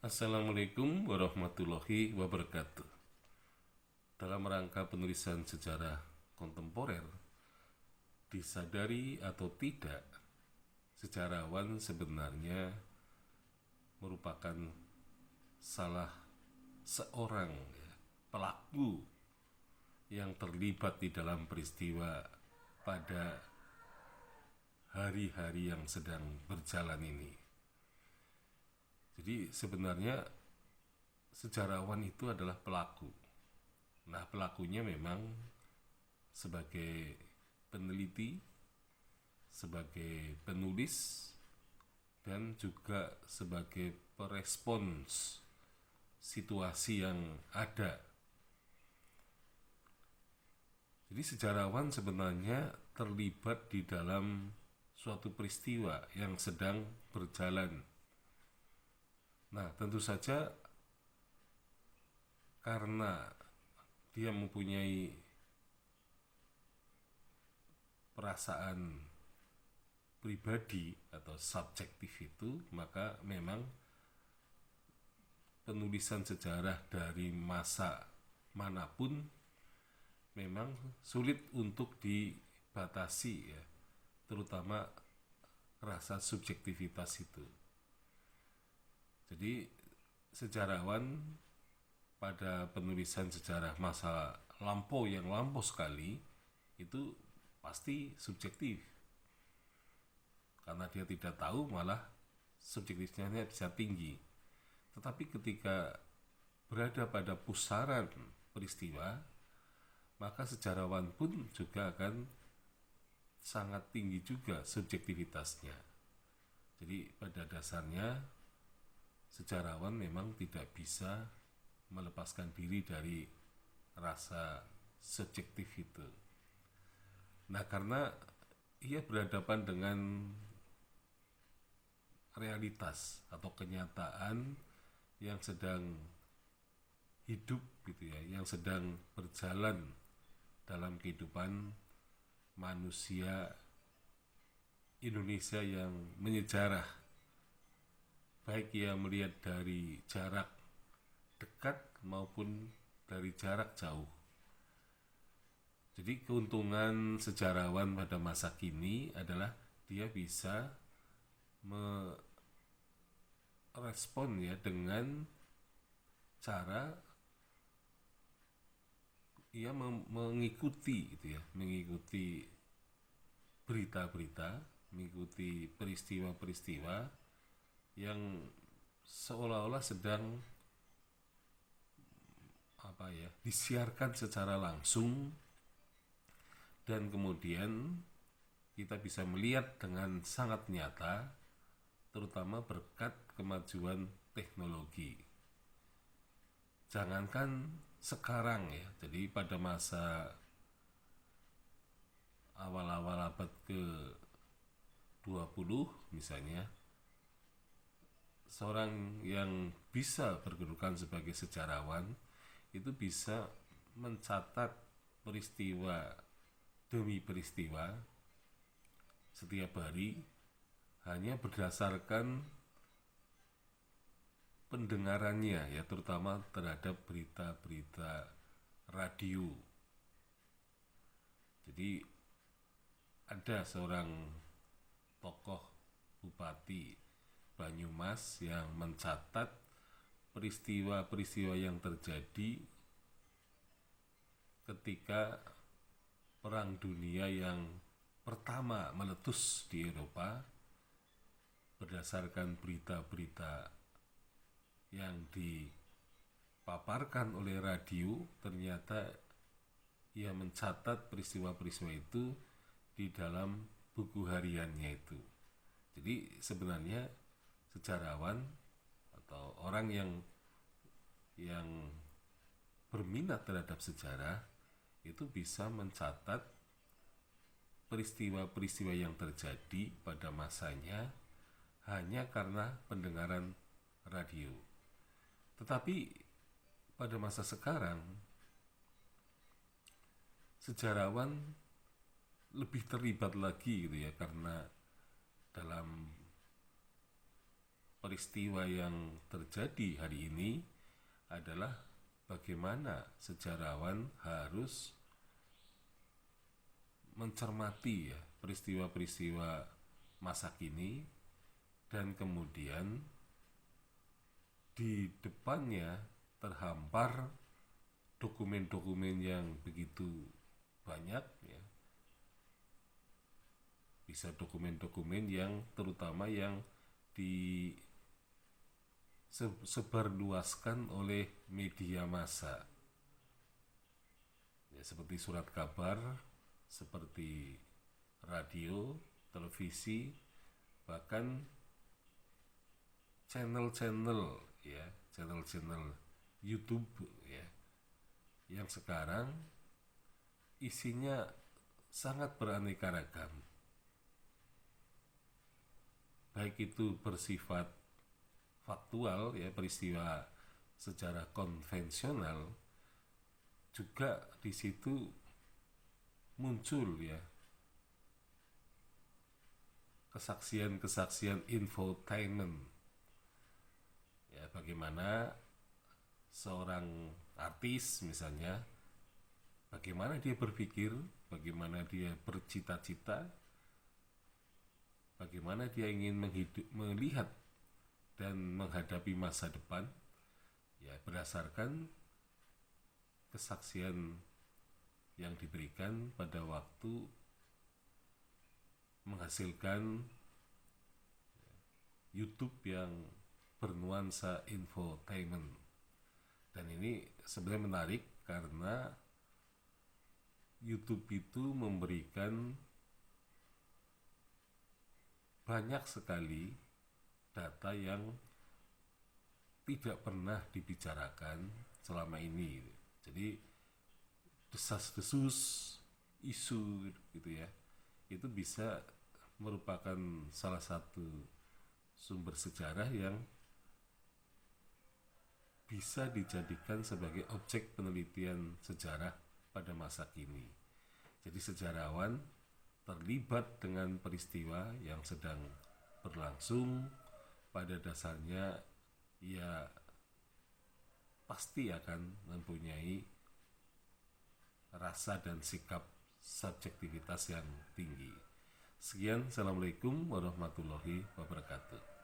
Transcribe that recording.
Assalamualaikum warahmatullahi wabarakatuh. Dalam rangka penulisan sejarah kontemporer, disadari atau tidak, sejarawan sebenarnya merupakan salah seorang pelaku yang terlibat di dalam peristiwa pada hari-hari yang sedang berjalan ini. Jadi sebenarnya sejarawan itu adalah pelaku. Nah, pelakunya memang sebagai peneliti, sebagai penulis, dan juga sebagai perespons situasi yang ada. Jadi sejarawan sebenarnya terlibat di dalam suatu peristiwa yang sedang berjalan. Nah, tentu saja karena dia mempunyai perasaan pribadi atau subjektif itu, maka memang penulisan sejarah dari masa manapun memang sulit untuk dibatasi ya, terutama rasa subjektivitas itu. Jadi sejarawan pada penulisan sejarah masa lampau yang lampau sekali itu pasti subjektif, karena dia tidak tahu, malah subjektifnya bisa tinggi. Tetapi ketika berada pada pusaran peristiwa, maka sejarawan pun juga akan sangat tinggi juga subjektivitasnya. Jadi pada dasarnya sejarawan memang tidak bisa melepaskan diri dari rasa subjektif itu. Nah, karena ia berhadapan dengan realitas atau kenyataan yang sedang hidup gitu ya, yang sedang berjalan dalam kehidupan manusia Indonesia yang menyejarah, baik ia melihat dari jarak dekat maupun dari jarak jauh. Jadi keuntungan sejarawan pada masa kini adalah dia bisa merespon ya dengan cara ia mengikuti gitu ya, mengikuti berita-berita, mengikuti peristiwa-peristiwa yang seolah-olah sedang disiarkan secara langsung, dan kemudian kita bisa melihat dengan sangat nyata, terutama berkat kemajuan teknologi. Jangankan sekarang ya, jadi pada masa awal-awal abad ke-20 misalnya, seorang yang bisa berkedudukan sebagai sejarawan itu bisa mencatat peristiwa demi peristiwa setiap hari hanya berdasarkan pendengarannya ya, terutama terhadap berita-berita radio. Jadi ada seorang tokoh bupati Banyumas yang mencatat peristiwa-peristiwa yang terjadi ketika Perang Dunia yang pertama meletus di Eropa. Berdasarkan berita-berita yang dipaparkan oleh radio, ternyata ia mencatat peristiwa-peristiwa itu di dalam buku hariannya itu. Jadi sebenarnya sejarawan atau orang yang berminat terhadap sejarah itu bisa mencatat peristiwa-peristiwa yang terjadi pada masanya hanya karena pendengaran radio. Tetapi pada masa sekarang sejarawan lebih terlibat lagi gitu ya, karena dalam peristiwa yang terjadi hari ini adalah bagaimana sejarawan harus mencermati ya peristiwa-peristiwa masa kini, dan kemudian di depannya terhampar dokumen-dokumen yang begitu banyak ya. Bisa dokumen-dokumen yang terutama yang disebarluaskan oleh media massa ya, seperti surat kabar, seperti radio, televisi, bahkan channel-channel ya, channel-channel YouTube ya, yang sekarang isinya sangat beraneka ragam, baik itu bersifat faktual ya, peristiwa secara konvensional, juga di situ muncul ya kesaksian-kesaksian infotainment ya, bagaimana seorang artis misalnya, bagaimana dia berpikir, bagaimana dia bercita-cita, bagaimana dia ingin melihat dan menghadapi masa depan ya, berdasarkan kesaksian yang diberikan pada waktu menghasilkan YouTube yang bernuansa infotainment. Dan ini sebenarnya menarik karena YouTube itu memberikan banyak sekali data yang tidak pernah dibicarakan selama ini. Jadi desas-desus isu gitu ya, itu bisa merupakan salah satu sumber sejarah yang bisa dijadikan sebagai objek penelitian sejarah pada masa kini. Jadi sejarawan terlibat dengan peristiwa yang sedang berlangsung, pada dasarnya ia pasti akan mempunyai rasa dan sikap subjektivitas yang tinggi. Sekian, Assalamualaikum warahmatullahi wabarakatuh.